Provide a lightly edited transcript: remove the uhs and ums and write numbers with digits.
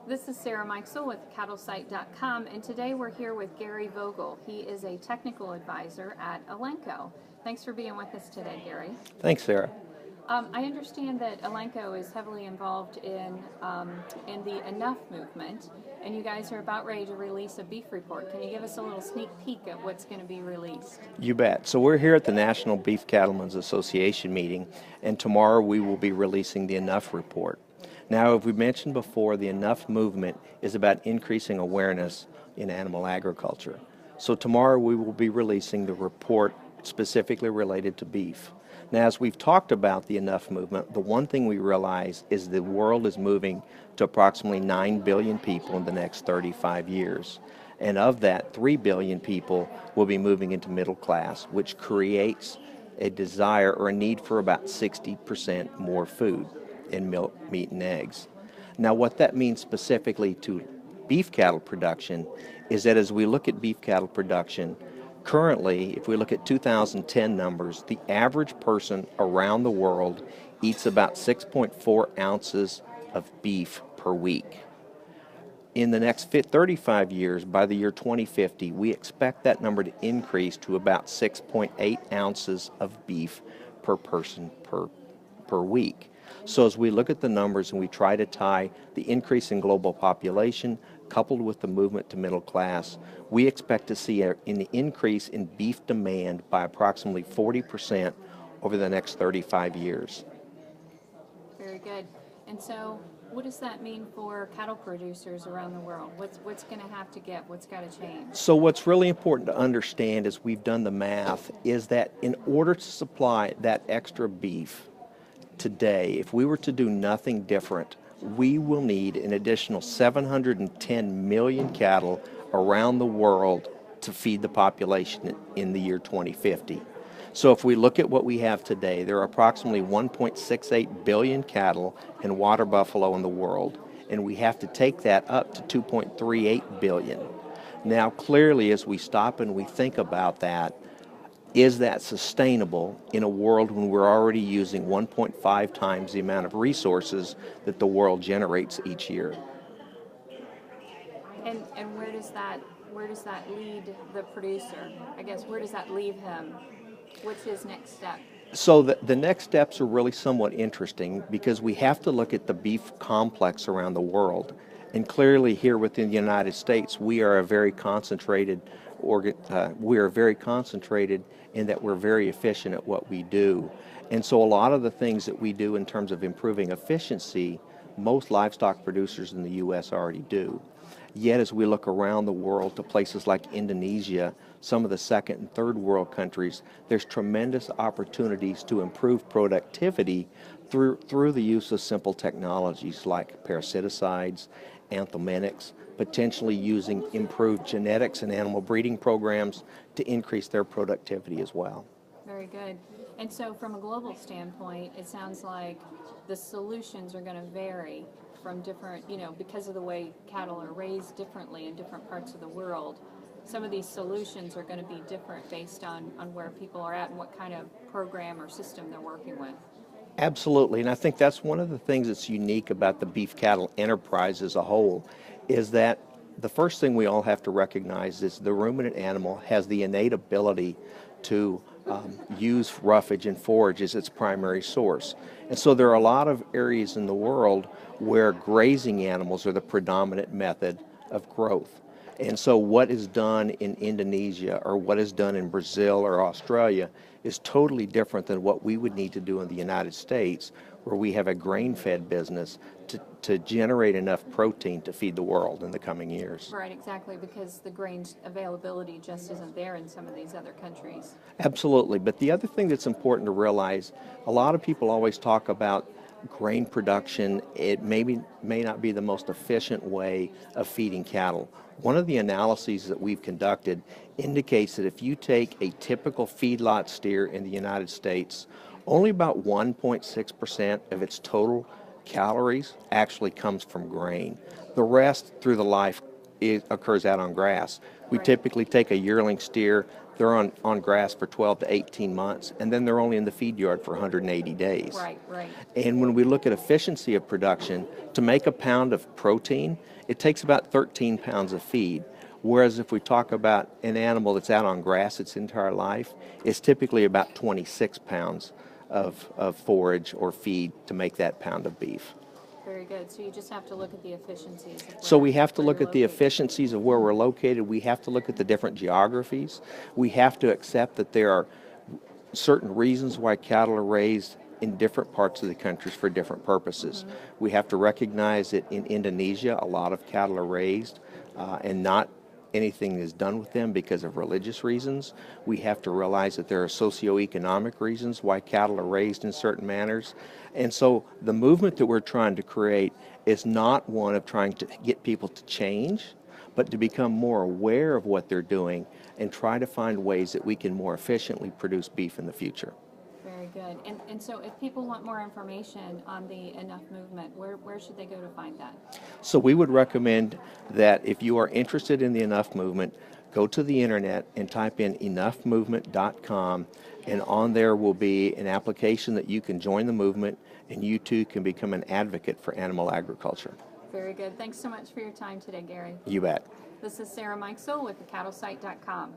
This is Sarah Meixel with CattleSite.com, and today we're here with Gary Vogel. He is a technical advisor at Elanco. Thanks for being with us today, Gary. Thanks, Sarah. I understand that Elanco is heavily involved in the Enough movement, and you guys are about ready to release a beef report. Can you give us a little sneak peek at what's going to be released? You bet. So we're here at the National Beef Cattlemen's Association meeting, and tomorrow we will be releasing the Enough report. Now, as we mentioned before, the Enough movement is about increasing awareness in animal agriculture. So tomorrow we will be releasing the report specifically related to beef. Now, as we've talked about the Enough movement, the one thing we realize is the world is moving to approximately 9 billion people in the next 35 years. And of that, 3 billion people will be moving into middle class, which creates a desire or a need for about 60% more food in milk, meat, and eggs. Now, what that means specifically to beef cattle production is that as we look at beef cattle production, currently, if we look at 2010 numbers, the average person around the world eats about 6.4 ounces of beef per week. In the next 35 years, by the year 2050, we expect that number to increase to about 6.8 ounces of beef per person per week. So as we look at the numbers and we try to tie the increase in global population coupled with the movement to middle class, we expect to see an increase in beef demand by approximately 40% over the next 35 years. Very good. And so what does that mean for cattle producers around the world? What's going to have to get? What's got to change? So what's really important to understand as we've done the math is that in order to supply that extra beef today, if we were to do nothing different, we will need an additional 710 million cattle around the world to feed the population in the year 2050. So if we look at what we have today, there are approximately 1.68 billion cattle and water buffalo in the world, and we have to take that up to 2.38 billion. Now, clearly, as we stop and we think about that, is that sustainable in a world when we're already using 1.5 times the amount of resources that the world generates each year? And where does that lead the producer? I guess where does that leave him? What's his next step? So the next steps are really somewhat interesting because we have to look at the beef complex around the world. And clearly here within the United States, we are very concentrated in that we're very efficient at what we do. And so a lot of the things that we do in terms of improving efficiency, most livestock producers in the U.S. already do. Yet as we look around the world to places like Indonesia, some of the second and third world countries, there's tremendous opportunities to improve productivity through the use of simple technologies like parasiticides, anthelmintics, potentially using improved genetics and animal breeding programs to increase their productivity as well. Very good. And so from a global standpoint, it sounds like the solutions are going to vary from different, because of the way cattle are raised differently in different parts of the world. Some of these solutions are going to be different based on where people are at and what kind of program or system they're working with. Absolutely, and I think that's one of the things that's unique about the beef cattle enterprise as a whole, is that the first thing we all have to recognize is the ruminant animal has the innate ability to use roughage and forage as its primary source. And so there are a lot of areas in the world where grazing animals are the predominant method of growth. And so what is done in Indonesia or what is done in Brazil or Australia is totally different than what we would need to do in the United States, where we have a grain-fed business to generate enough protein to feed the world in the coming years. Right, exactly, because the grain availability just isn't there in some of these other countries. Absolutely, but the other thing that's important to realize, a lot of people always talk about grain production. It may not be the most efficient way of feeding cattle. One of the analyses that we've conducted indicates that if you take a typical feedlot steer in the United States, only about 1.6% of its total calories actually comes from grain. The rest through the life occurs out on grass. We typically take a yearling steer they're on grass for 12 to 18 months, and then they're only in the feed yard for 180 days. Right, right. And when we look at efficiency of production, to make a pound of protein, it takes about 13 pounds of feed. Whereas if we talk about an animal that's out on grass its entire life, it's typically about 26 pounds of forage or feed to make that pound of beef. Very good. So you just have to look at the efficiencies. Of So where- we have to where look you're at the located. efficiencies of where we're located. We have to look at the different geographies. We have to accept that there are certain reasons why cattle are raised in different parts of the country for different purposes. We have to recognize that in Indonesia, a lot of cattle are raised and not anything is done with them because of religious reasons. We have to realize that there are socioeconomic reasons why cattle are raised in certain manners. And so the movement that we're trying to create is not one of trying to get people to change, but to become more aware of what they're doing and try to find ways that we can more efficiently produce beef in the future. Very good. And so if people want more information on the Enough movement, where should they go to find that? So we would recommend that if you are interested in the Enough movement, go to the internet and type in enoughmovement.com, and on there will be an application that you can join the movement, and you too can become an advocate for animal agriculture. Very good. Thanks so much for your time today, Gary. You bet. This is Sarah Mikesell with thecattlesite.com.